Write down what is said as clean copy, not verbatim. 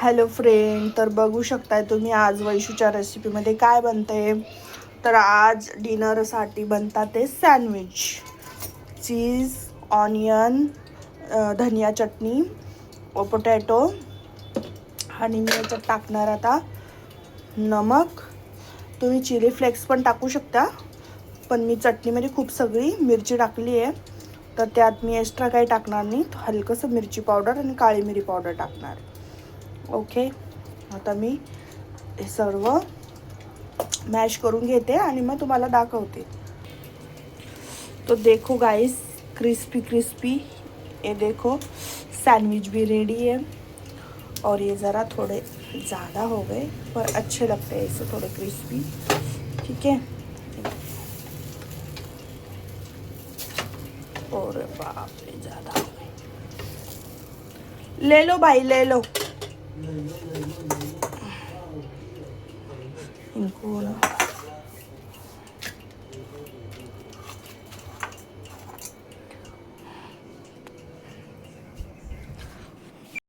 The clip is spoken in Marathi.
हॅलो फ्रेंड, तर बघू शकताय तुम्ही आज वैशूच्या रेसिपीमध्ये काय बनते. तर आज डिनरसाठी बनतात ते सँडविच, चीज, ऑनियन, धनिया चटणी, पोटॅटो आणि मी याच्यात टाकणार आता नमक. तुम्ही चिली फ्लेक्स पण टाकू शकता, पण मी चटणीमध्ये खूप सगळी मिरची टाकली आहे, तर त्यात मी एक्स्ट्रा काही टाकणार नाही. हलकंसं मिरची पावडर आणि काळी मिरी पावडर टाकणार. ओके, आता मी हे सर्व मॅश करून घेते आणि मग तुम्हाला दाखवते. तो देखो गाइस, क्रिस्पी क्रिस्पी, ये देखो सैंडविच भी रेडी है. और ये ज़रा थोड़े ज़्यादा हो गए पर अच्छे लगते हैं इसे थोड़े क्रिस्पी. ठीक है. और बाप रे, ज़्यादा हो गए. ले लो भाई, ले लो इनको ना.